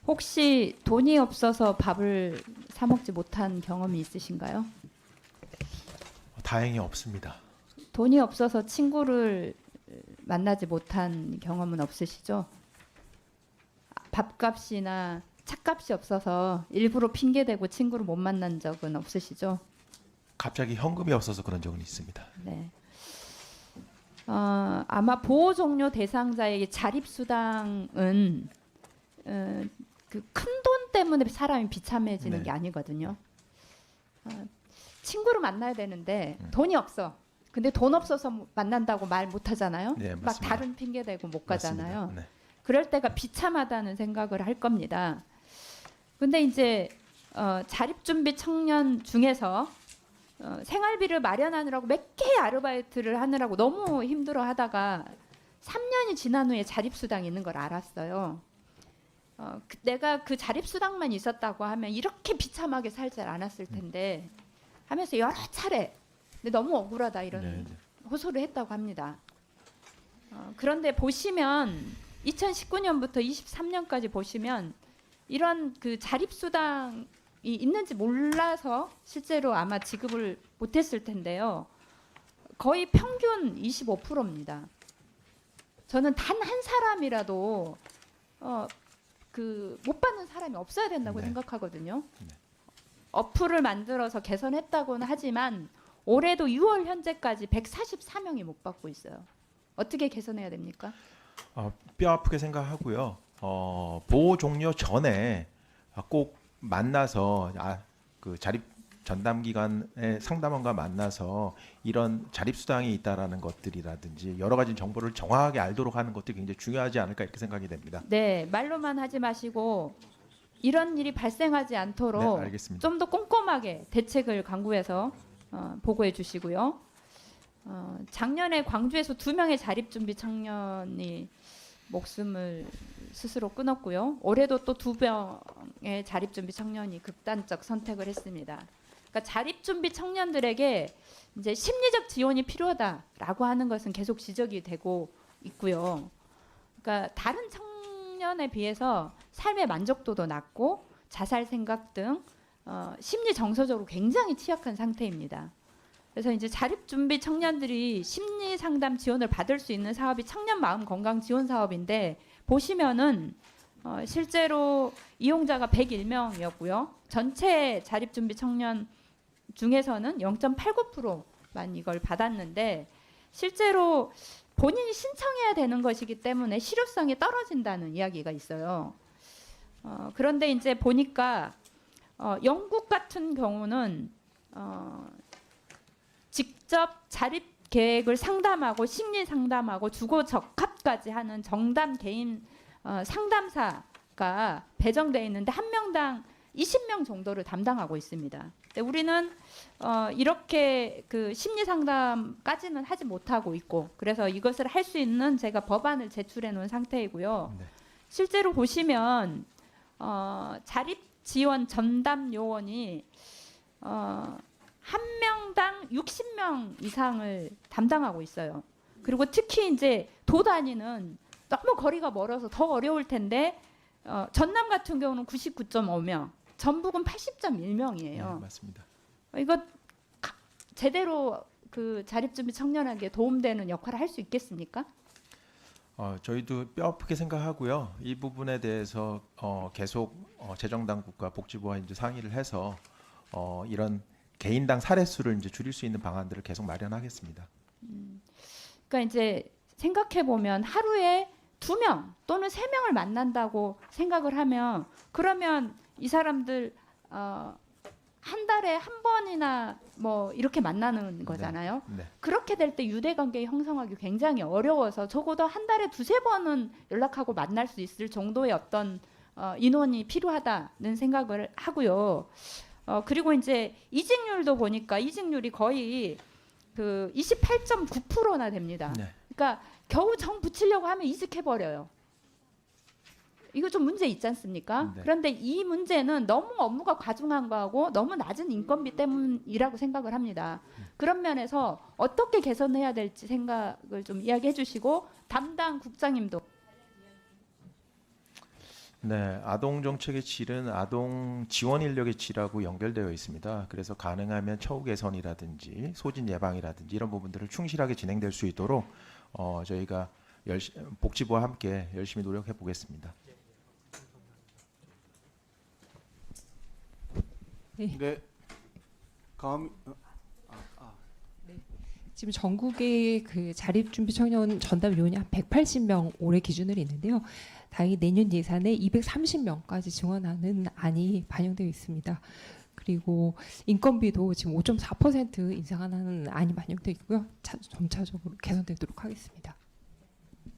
혹시 돈이 없어서 밥을 사 먹지 못한 경험이 있으신가요? 다행히 없습니다. 돈이 없어서 친구를 만나지 못한 경험은 없으시죠? 밥값이나 차값이 없어서 일부러 핑계대고 친구를 못 만난 적은 없으시죠? 갑자기 현금이 없어서 그런 적은 있습니다. 네. 아마 보호 종료 대상자에게 자립수당은 그 큰 돈 때문에 사람이 비참해지는 네. 게 아니거든요. 친구를 만나야 되는데 돈이 없어. 근데 돈 없어서 만난다고 말 못하잖아요. 네, 막 맞습니다. 다른 핑계 대고 못 가잖아요. 맞습니다. 네. 그럴 때가 비참하다는 생각을 할 겁니다. 근데 이제 자립준비 청년 중에서 생활비를 마련하느라고 몇 개의 아르바이트를 하느라고 너무 힘들어 하다가 3년이 지난 후에 자립수당이 있는 걸 알았어요. 내가 그 자립수당만 있었다고 하면 이렇게 비참하게 살지 않았을 텐데 하면서 여러 차례 근데 너무 억울하다 이런 네, 네. 호소를 했다고 합니다. 그런데 보시면 2019년부터 23년까지 보시면 이런 그 자립수당이 있는지 몰라서 실제로 아마 지급을 못했을 텐데요. 거의 평균 25%입니다. 저는 단 한 사람이라도 그 못 받는 사람이 없어야 된다고 네. 생각하거든요. 네. 어플을 만들어서 개선했다고는 하지만 올해도 6월 현재까지 144명이 못 받고 있어요. 어떻게 개선해야 됩니까? 뼈 아프게 생각하고요. 보호 종료 전에 꼭 만나서 그 자립 전담 기관의 상담원과 만나서 이런 자립 수당이 있다라는 것들이라든지 여러 가지 정보를 정확하게 알도록 하는 것도 굉장히 중요하지 않을까 이렇게 생각이 됩니다. 네, 말로만 하지 마시고 이런 일이 발생하지 않도록 네, 알겠습니다. 좀 더 꼼꼼하게 대책을 강구해서 보고해 주시고요. 작년에 광주에서 2명의 자립준비 청년이 목숨을 스스로 끊었고요. 올해도 또 2명의 자립준비 청년이 극단적 선택을 했습니다. 그러니까 자립준비 청년들에게 이제 심리적 지원이 필요하다라고 하는 것은 계속 지적이 되고 있고요. 그러니까 다른 청년에 비해서 삶의 만족도도 낮고 자살 생각 등 심리 정서적으로 굉장히 취약한 상태입니다. 그래서 이제 자립준비 청년들이 심리 상담 지원을 받을 수 있는 사업이 청년 마음 건강 지원 사업인데 보시면은 실제로 이용자가 101명이었고요. 전체 자립준비 청년 중에서는 0.89%만 이걸 받았는데 실제로 본인이 신청해야 되는 것이기 때문에 실효성이 떨어진다는 이야기가 있어요. 그런데 이제 보니까 영국 같은 경우는 직접 자립 계획을 상담하고 심리 상담하고 주거 적합까지 하는 정담 개인 상담사가 배정되어 있는데 한 명당 20명 정도를 담당하고 있습니다. 근데 우리는 이렇게 그 심리 상담까지는 하지 못하고 있고 그래서 이것을 할 수 있는 제가 법안을 제출해 놓은 상태이고요. 네. 실제로 보시면 자립 지원 전담 요원이 한 명당 60명 이상을 담당하고 있어요. 그리고 특히 이제 도 단위는 너무 거리가 멀어서 더 어려울 텐데 전남 같은 경우는 99.5명, 전북은 80.1명이에요. 네, 맞습니다. 이거 제대로 그 자립준비 청년에게 도움되는 역할을 할 수 있겠습니까? 저희도 뼈 아프게 생각하고요. 이 부분에 대해서 계속 재정당국과 복지부와 이제 상의를 해서 이런 개인당 사례 수를 이제 줄일 수 있는 방안들을 계속 마련하겠습니다. 그러니까 이제 생각해 보면 하루에 2명 또는 3명을 만난다고 생각을 하면 그러면 이 사람들 한 달에 한 번이나 뭐 이렇게 만나는 거잖아요. 네. 그렇게 될 때 유대관계 형성하기 굉장히 어려워서 적어도 한 달에 2~3번은 연락하고 만날 수 있을 정도의 어떤 인원이 필요하다는 생각을 하고요. 그리고 이제 이직률도 보니까 이직률이 거의 그 28.9%나 됩니다. 네. 그러니까 겨우 정 붙이려고 하면 이직해 버려요. 이거 좀 문제 있지 않습니까? 네. 그런데 이 문제는 너무 업무가 과중한 거하고 너무 낮은 인건비 때문이라고 생각을 합니다. 그런 면에서 어떻게 개선해야 될지 생각을 좀 이야기해 주시고 담당 국장님도 네, 아동 정책의 질은 아동 지원 인력의 질하고 연결되어 있습니다. 그래서 가능하면 처우 개선이라든지 소진 예방이라든지 이런 부분들을 충실하게 진행될 수 있도록 저희가 복지부와 함께 열심히 노력해 보겠습니다. 네. 다음 지금 전국의 그 자립준비 청년 전담 요원이 한 180명 올해 기준으로 있는데요. 다행히 내년 예산에 230명까지 증원하는 안이 반영되어 있습니다. 그리고 인건비도 지금 5.4% 인상하는 안이 반영되어 있고요. 점차적으로 개선되도록 하겠습니다.